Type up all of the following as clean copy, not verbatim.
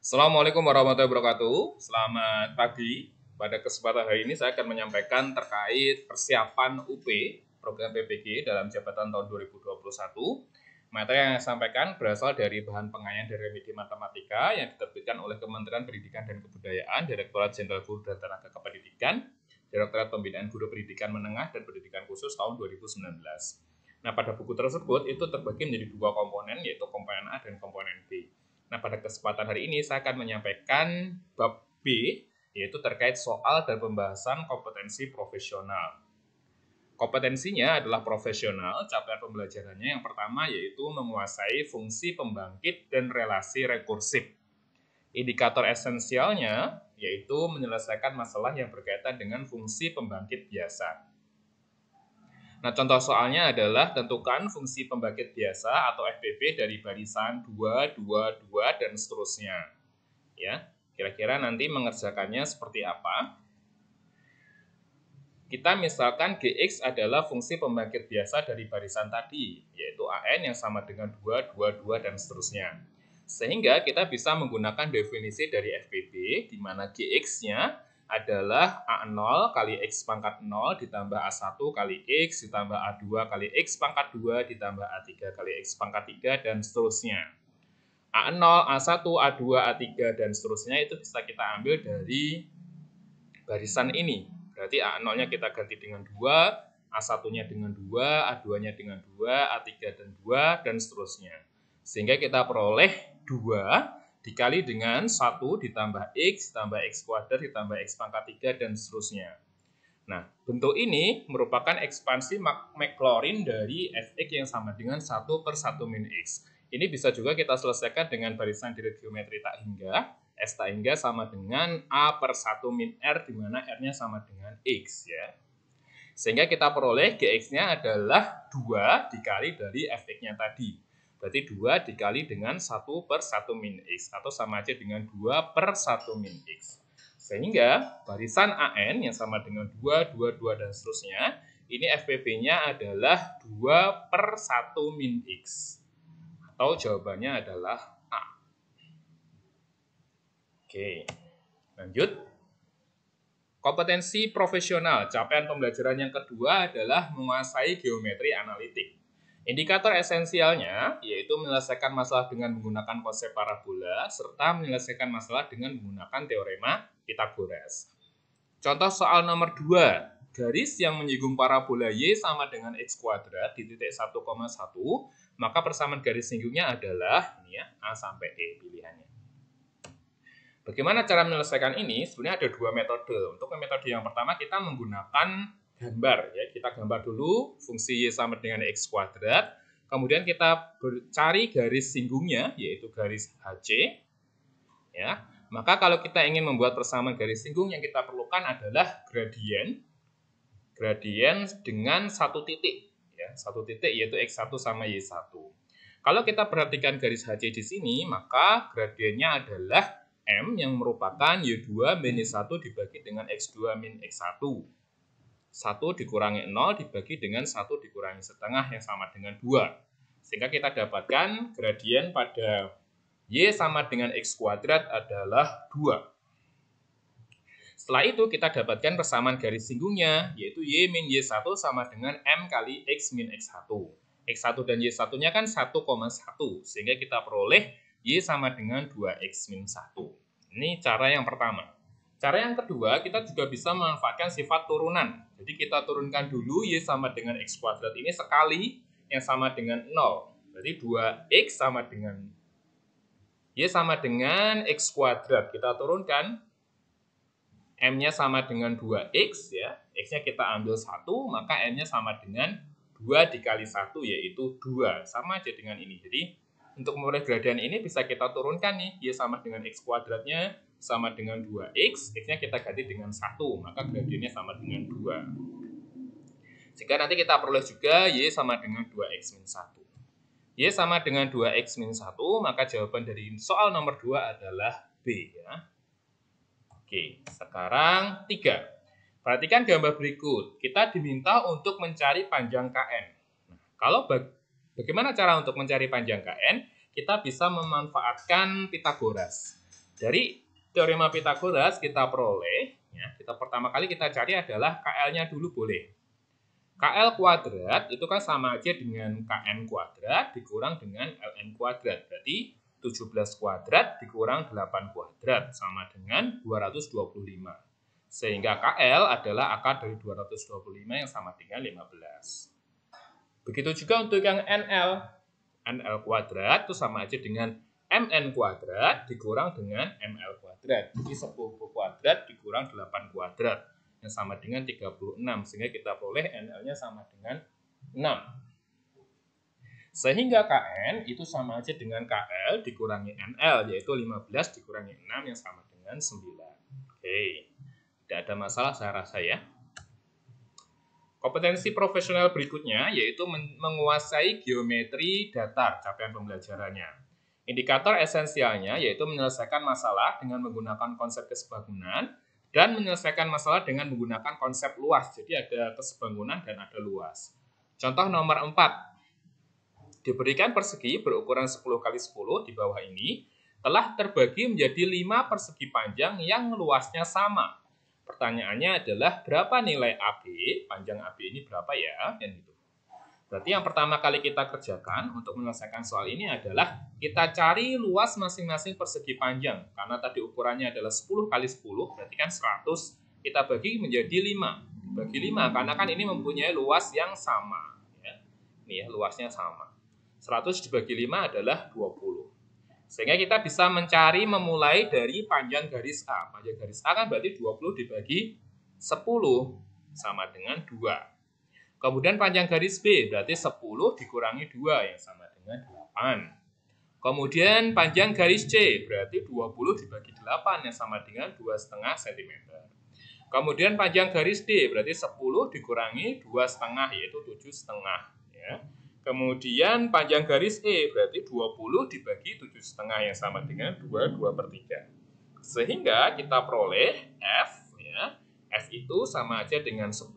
Assalamualaikum warahmatullahi wabarakatuh. Selamat pagi. Pada kesempatan hari ini saya akan menyampaikan terkait persiapan UP program PPG dalam jabatan tahun 2021. Materi yang saya sampaikan berasal dari bahan pengayaan dari remedi matematika yang diterbitkan oleh Kementerian Pendidikan dan Kebudayaan, Direktorat Jenderal Guru dan Tenaga Kependidikan, Direktorat Pembinaan Guru Pendidikan Menengah dan Pendidikan Khusus tahun 2019. Nah, pada buku tersebut itu terbagi menjadi dua komponen, yaitu komponen A dan komponen B. Nah, pada kesempatan hari ini saya akan menyampaikan bab B, yaitu terkait soal dan pembahasan kompetensi profesional. Kompetensinya adalah profesional, capaian pembelajarannya yang pertama yaitu menguasai fungsi pembangkit dan relasi rekursif. Indikator esensialnya yaitu menyelesaikan masalah yang berkaitan dengan fungsi pembangkit biasa. Nah, contoh soalnya adalah tentukan fungsi pembangkit biasa atau FPB dari barisan 2, 2, 2, dan seterusnya. Ya, kira-kira nanti mengerjakannya seperti apa? Kita misalkan GX adalah fungsi pembangkit biasa dari barisan tadi, yaitu AN yang sama dengan 2, 2, 2, dan seterusnya. Sehingga kita bisa menggunakan definisi dari FPB, di mana GX-nya adalah A0 kali X pangkat 0 ditambah A1 kali X ditambah A2 kali X pangkat 2 ditambah A3 kali X pangkat 3 dan seterusnya. A0, A1, A2, A3 dan seterusnya itu bisa kita ambil dari barisan ini. Berarti A0-nya kita ganti dengan 2, A1-nya dengan 2, A2-nya dengan 2, A3 dan 2 dan seterusnya. Sehingga kita peroleh 2 dikali dengan 1 ditambah X, ditambah X kuadrat, ditambah X pangkat 3, dan seterusnya. Nah, bentuk ini merupakan ekspansi Maclaurin dari Fx yang sama dengan 1 per 1 min X. Ini bisa juga kita selesaikan dengan barisan direct geometri tak hingga. S tak hingga sama dengan A per 1 min R, di mana R-nya sama dengan X. Ya. Sehingga kita peroleh Gx-nya adalah 2 dikali dari Fx-nya tadi. Berarti 2 dikali dengan 1 per 1 min X, atau sama aja dengan 2 per 1 min X. Sehingga barisan AN yang sama dengan 2, 2, 2, dan seterusnya, ini FPB-nya adalah 2 per 1 min X. Atau jawabannya adalah A. Oke, lanjut. Kompetensi profesional, capaian pembelajaran yang kedua adalah menguasai geometri analitik. Indikator esensialnya yaitu menyelesaikan masalah dengan menggunakan konsep parabola serta menyelesaikan masalah dengan menggunakan teorema Pythagoras. Contoh soal nomor 2, garis yang menyinggung parabola Y sama dengan X kuadrat di titik 1,1, maka persamaan garis singgungnya adalah ini ya, A sampai E pilihannya. Bagaimana cara menyelesaikan ini? Sebenarnya ada dua metode. Untuk metode yang pertama kita menggunakan gambar. Ya. Kita gambar dulu fungsi Y sama dengan X kuadrat. Kemudian kita cari garis singgungnya, yaitu garis HC. Ya. Maka kalau kita ingin membuat persamaan garis singgung, yang kita perlukan adalah gradien. Gradien dengan satu titik. Ya. Satu titik yaitu X1 sama Y1. Kalau kita perhatikan garis HC di sini, maka gradiennya adalah M yang merupakan Y2 min Y1 dibagi dengan X2 min X1. 1 dikurangi 0 dibagi dengan 1 dikurangi setengah yang sama dengan 2. Sehingga kita dapatkan gradien pada Y sama dengan X kuadrat adalah 2. Setelah itu kita dapatkan persamaan garis singgungnya, yaitu Y min Y1 sama dengan M kali X min X1. X1 dan Y1-nya kan 1,1, sehingga kita peroleh Y sama dengan 2X min 1. Ini cara yang pertama. Cara yang kedua, kita juga bisa memanfaatkan sifat turunan. Jadi kita turunkan dulu Y sama dengan X kuadrat ini sekali yang sama dengan 0. Jadi 2X sama dengan Y sama dengan X kuadrat. Kita turunkan. M-nya sama dengan 2X. Ya. X-nya kita ambil 1, maka M-nya sama dengan 2 dikali 1, yaitu 2. Sama aja dengan ini. Jadi untuk memperoleh gradien ini bisa kita turunkan nih, Y sama dengan X kuadratnya sama dengan 2X, X-nya kita ganti dengan 1, maka gradiennya sama dengan 2. Jika nanti kita peroleh juga Y sama dengan 2X min 1. Y sama dengan 2X min 1, maka jawaban dari soal nomor 2 adalah B. Ya. Oke, sekarang 3. Perhatikan gambar berikut. Kita diminta untuk mencari panjang KN. Nah, kalau bagaimana cara untuk mencari panjang KN? Kita bisa memanfaatkan Pythagoras. Dari teorema Pythagoras kita peroleh, ya, pertama kali kita cari adalah KL-nya dulu boleh. KL kuadrat itu kan sama aja dengan KN kuadrat dikurang dengan LN kuadrat. Berarti 17 kuadrat dikurang 8 kuadrat sama dengan 225. Sehingga KL adalah akar dari 225 yang sama dengan 15. Begitu juga untuk yang NL. NL kuadrat itu sama aja dengan MN kuadrat dikurang dengan ML kuadrat. Jadi 10 kuadrat dikurang 8 kuadrat yang sama dengan 36. Sehingga kita peroleh NL-nya sama dengan 6. Sehingga KN itu sama aja dengan KL dikurangi NL, yaitu 15 dikurangi 6 yang sama dengan 9. Oke, tidak ada masalah saya rasa ya. Kompetensi profesional berikutnya yaitu menguasai geometri datar capaian pembelajarannya. Indikator esensialnya yaitu menyelesaikan masalah dengan menggunakan konsep kesebangunan dan menyelesaikan masalah dengan menggunakan konsep luas. Jadi ada kesebangunan dan ada luas. Contoh nomor 4. Diberikan persegi berukuran 10 x 10 di bawah ini telah terbagi menjadi 5 persegi panjang yang luasnya sama. Pertanyaannya adalah berapa nilai AB, panjang AB ini berapa ya? Dan gitu. Berarti yang pertama kali kita kerjakan untuk menyelesaikan soal ini adalah kita cari luas masing-masing persegi panjang. Karena tadi ukurannya adalah 10 x 10, berarti kan 100. Kita bagi menjadi 5. Bagi 5, karena kan ini mempunyai luas yang sama. Ya. Ini ya, luasnya sama. 100 dibagi 5 adalah 20. Sehingga kita bisa mencari memulai dari panjang garis A. Panjang garis A kan berarti 20 dibagi 10 sama dengan 2. Kemudian panjang garis B berarti 10 dikurangi 2 yang sama dengan 8. Kemudian panjang garis C berarti 20 dibagi 8 yang sama dengan 2,5 cm. Kemudian panjang garis D berarti 10 dikurangi 2,5 yaitu 7,5 ya. Kemudian panjang garis E berarti 20 dibagi 7,5 yang sama dengan 2/3. Sehingga kita peroleh F ya. F itu sama aja dengan 10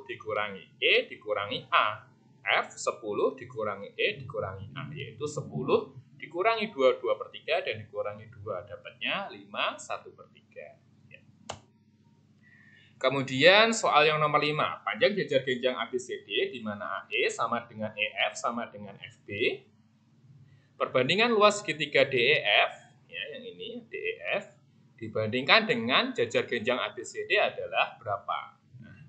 dikurangi E dikurangi A. F 10 dikurangi E dikurangi A, yaitu 10 dikurangi 2/3 dan dikurangi 2, dapatnya 5/1/3. Ya. Kemudian soal yang nomor 5, panjang jajar genjang ABCD di mana AE sama dengan EF sama dengan FB. Perbandingan luas segitiga DEF, ya yang ini DEF, dibandingkan dengan jajar genjang ABCD adalah berapa? Nah,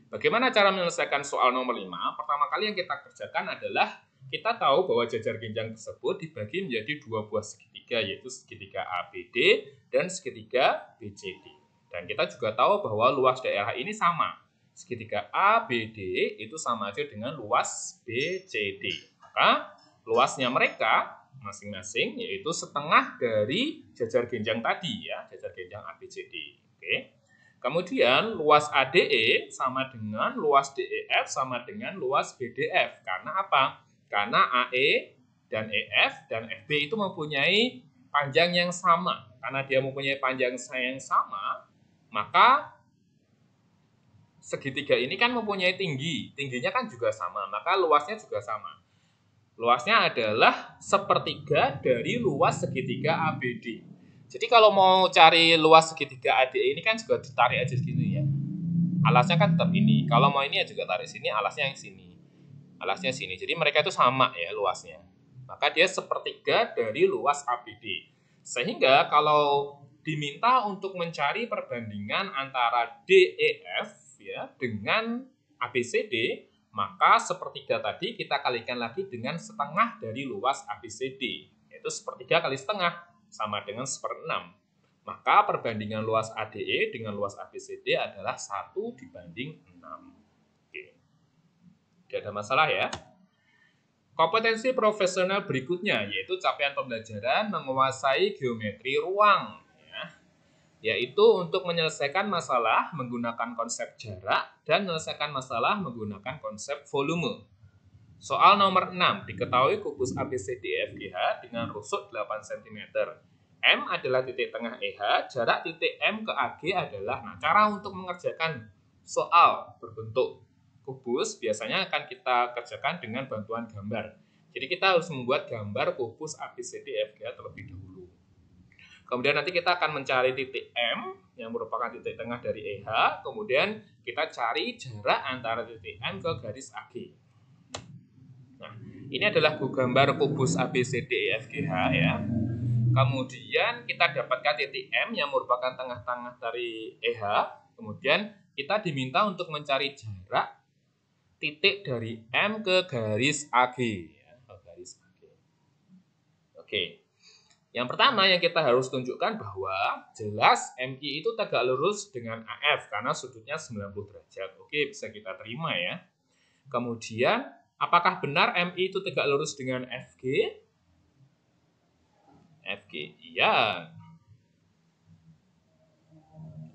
bagaimana cara menyelesaikan soal nomor 5? Pertama kali yang kita kerjakan adalah kita tahu bahwa jajar genjang tersebut dibagi menjadi 2 buah segitiga, yaitu segitiga ABD dan segitiga BCD. Dan kita juga tahu bahwa luas daerah ini sama. Segitiga ABD itu sama aja dengan luas BCD. Maka luasnya mereka masing-masing yaitu setengah dari jajar genjang tadi ya, jajar genjang ABCD. Oke. Kemudian luas ADE sama dengan luas DEF sama dengan luas BDF. Karena apa? Karena AE dan EF dan FB itu mempunyai panjang yang sama. Karena dia mempunyai panjang yang sama, maka segitiga ini kan mempunyai tinggi. Tingginya kan juga sama, maka luasnya juga sama. Luasnya adalah sepertiga dari luas segitiga ABD. Jadi kalau mau cari luas segitiga ADE ini kan juga ditarik aja segini ya. Alasnya kan tetap ini. Kalau mau ini ya juga tarik sini, alasnya yang sini. Alasnya sini. Jadi mereka itu sama ya luasnya. Maka dia sepertiga dari luas ABD. Sehingga kalau diminta untuk mencari perbandingan antara DEF ya dengan ABCD, maka sepertiga tadi kita kalikan lagi dengan setengah dari luas ABCD, yaitu sepertiga kali setengah sama dengan 1/6. Maka perbandingan luas ADE dengan luas ABCD adalah 1/6. Oke. Tidak ada masalah ya. Kompetensi profesional berikutnya yaitu capaian pembelajaran menguasai geometri ruang. Yaitu untuk menyelesaikan masalah menggunakan konsep jarak dan menyelesaikan masalah menggunakan konsep volume. Soal nomor 6, diketahui kubus ABCDEFGH dengan rusuk 8 cm. M adalah titik tengah EH, jarak titik M ke AG adalah, cara untuk mengerjakan soal berbentuk kubus biasanya akan kita kerjakan dengan bantuan gambar. Jadi kita harus membuat gambar kubus ABCDEFGH terlebih dahulu. Kemudian nanti kita akan mencari titik M yang merupakan titik tengah dari EH. Kemudian kita cari jarak antara titik M ke garis AG. Nah, ini adalah gambar kubus ABCDEFGH ya. Kemudian kita dapatkan titik M yang merupakan tengah-tengah dari EH. Kemudian kita diminta untuk mencari jarak titik dari M ke garis AG. Oke. Yang pertama yang kita harus tunjukkan bahwa jelas MI itu tegak lurus dengan AF karena sudutnya 90 derajat. Oke, bisa kita terima ya. Kemudian, apakah benar MI itu tegak lurus dengan FG? FG, iya.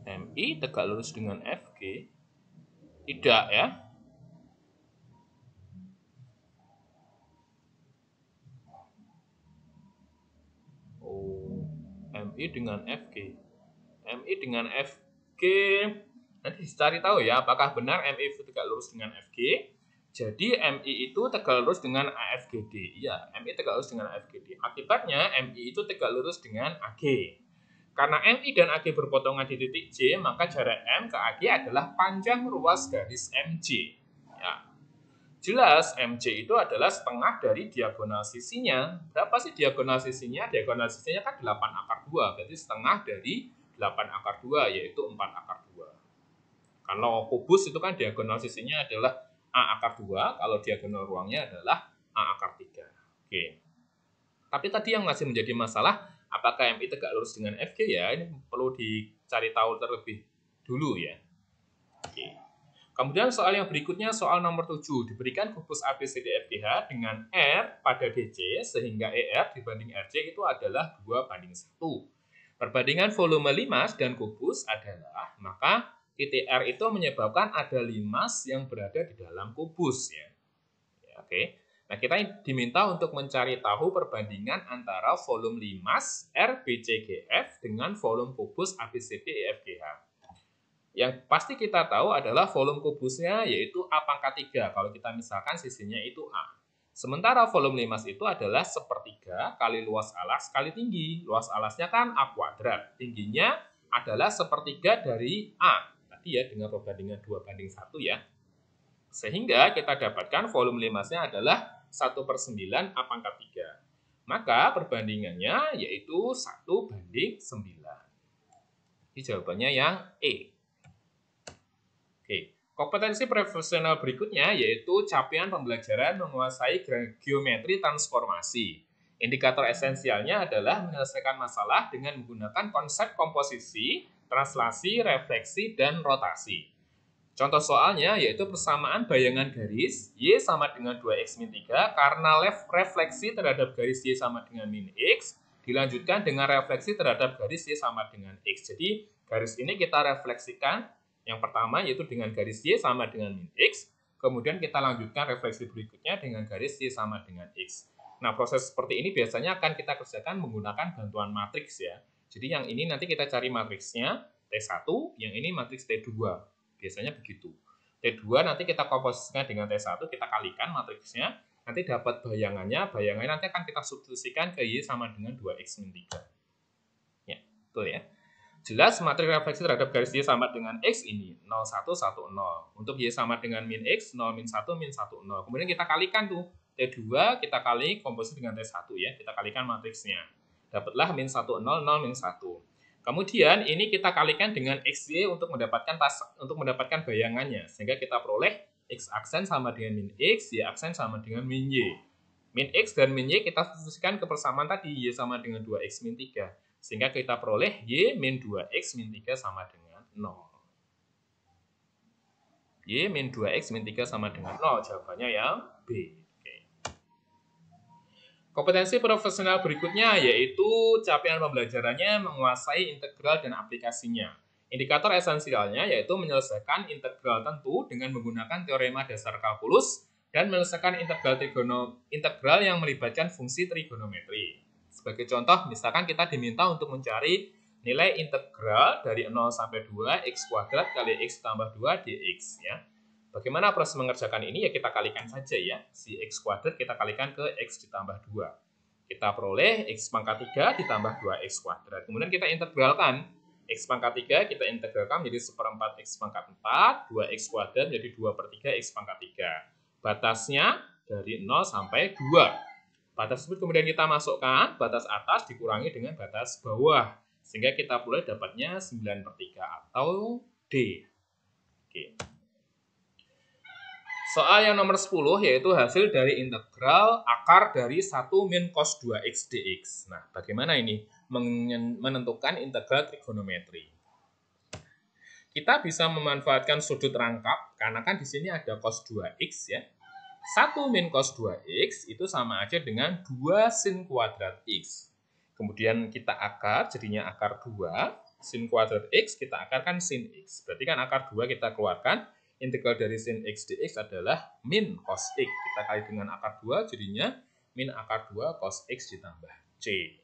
MI tegak lurus dengan FG? Tidak ya. MI dengan FG. MI dengan FG nanti cari tahu ya apakah benar MI itu tegak lurus dengan FG. Jadi MI itu tegak lurus dengan AFGD. Iya, MI tegak lurus dengan AFGD. Akibatnya MI itu tegak lurus dengan AG. Karena MI dan AG berpotongan di titik J, maka jarak M ke AG adalah panjang ruas garis MJ. Ya. Jelas, MC itu adalah setengah dari diagonal sisinya. Berapa sih diagonal sisinya? Diagonal sisinya kan 8 akar 2. Berarti setengah dari 8 akar 2, yaitu 4 akar 2. Kalau kubus itu kan diagonal sisinya adalah A akar 2. Kalau diagonal ruangnya adalah A akar 3. Oke. Tapi tadi yang masih menjadi masalah, apakah MI tegak lurus dengan FG ya? Ini perlu dicari tahu terlebih dulu ya. Oke. Kemudian soal yang berikutnya, soal nomor 7. Diberikan kubus ABCDEFGH dengan R pada DC, sehingga ER dibanding RC itu adalah 2:1. Perbandingan volume limas dan kubus adalah, maka titik R itu menyebabkan ada limas yang berada di dalam kubus. Ya, oke. Nah, kita diminta untuk mencari tahu perbandingan antara volume limas RBCGF dengan volume kubus ABCDEFGH. Yang pasti kita tahu adalah volume kubusnya yaitu A pangkat 3 kalau kita misalkan sisinya itu A. Sementara volume limas itu adalah sepertiga kali luas alas kali tinggi. Luas alasnya kan A kuadrat. Tingginya adalah sepertiga dari A. Tadi ya dengan perbandingan 2:1 ya. Sehingga kita dapatkan volume limasnya adalah 1/9 A pangkat 3. Maka perbandingannya yaitu 1:9. Ini jawabannya yang E. Oke, kompetensi profesional berikutnya yaitu capaian pembelajaran menguasai geometri transformasi. Indikator esensialnya adalah menyelesaikan masalah dengan menggunakan konsep komposisi, translasi, refleksi, dan rotasi. Contoh soalnya yaitu persamaan bayangan garis Y sama dengan 2x min 3 karena refleksi terhadap garis Y sama dengan min X dilanjutkan dengan refleksi terhadap garis Y sama dengan X. Jadi garis ini kita refleksikan. Yang pertama yaitu dengan garis Y sama dengan min X. Kemudian kita lanjutkan refleksi berikutnya dengan garis Y sama dengan X. Nah, proses seperti ini biasanya akan kita kerjakan menggunakan bantuan matriks ya. Jadi yang ini nanti kita cari matriksnya T1, yang ini matriks T2. Biasanya begitu. T2 nanti kita komposisikan dengan T1, kita kalikan matriksnya. Nanti dapat bayangannya nanti akan kita substitusikan ke Y sama dengan 2x min 3. Ya, betul ya. Jelas matriks refleksi terhadap garis Y sama dengan X ini 0, 1, 1, 0. Untuk Y sama dengan min X, 0, min 1, min 1, 0. Kemudian kita kalikan tuh. T2 kita kali komposisi dengan T1 ya. Kita kalikan matriksnya. Dapatlah min 1, 0, 0, min 1. Kemudian ini kita kalikan dengan XY untuk mendapatkan bayangannya. Sehingga kita peroleh X aksen sama dengan min X, Y aksen sama dengan min Y. Min X dan min Y kita substitusikan ke persamaan tadi. Y sama dengan 2X min 3. Sehingga kita peroleh Y min 2X min 3 sama dengan 0. Y min 2X min 3 sama dengan 0. Jawabannya yang B. Oke. Kompetensi profesional berikutnya yaitu capaian pembelajarannya menguasai integral dan aplikasinya. Indikator esensialnya yaitu menyelesaikan integral tentu dengan menggunakan teorema dasar kalkulus dan menyelesaikan integral yang melibatkan fungsi trigonometri. Sebagai contoh, misalkan kita diminta untuk mencari nilai integral dari 0 sampai 2 x kuadrat kali x tambah 2 dx ya. Bagaimana proses mengerjakan ini? Ya kita kalikan saja ya. Si X kuadrat kita kalikan ke X ditambah 2. Kita peroleh X pangkat 3 ditambah 2X kuadrat. Kemudian kita integralkan. X pangkat 3 kita integralkan menjadi 1/4 X pangkat 4. 2X kuadrat menjadi 2/3 X pangkat 3. Batasnya dari 0 sampai 2. Batas tersebut kemudian kita masukkan. Batas atas dikurangi dengan batas bawah. Sehingga kita peroleh dapatnya 9/3 atau D. Oke. Soal yang nomor 10 yaitu hasil dari integral akar dari 1 min cos 2x dx. Nah, bagaimana ini menentukan integral trigonometri? Kita bisa memanfaatkan sudut rangkap karena kan di sini ada cos 2x ya. 1 min cos 2x itu sama aja dengan 2 sin kuadrat x. Kemudian kita akar, jadinya akar 2. Sin kuadrat x kita akarkan sin x. Berarti kan akar 2 kita keluarkan. Integral dari sin x dx adalah min cos x. Kita kali dengan akar 2 jadinya min akar 2 cos x ditambah c.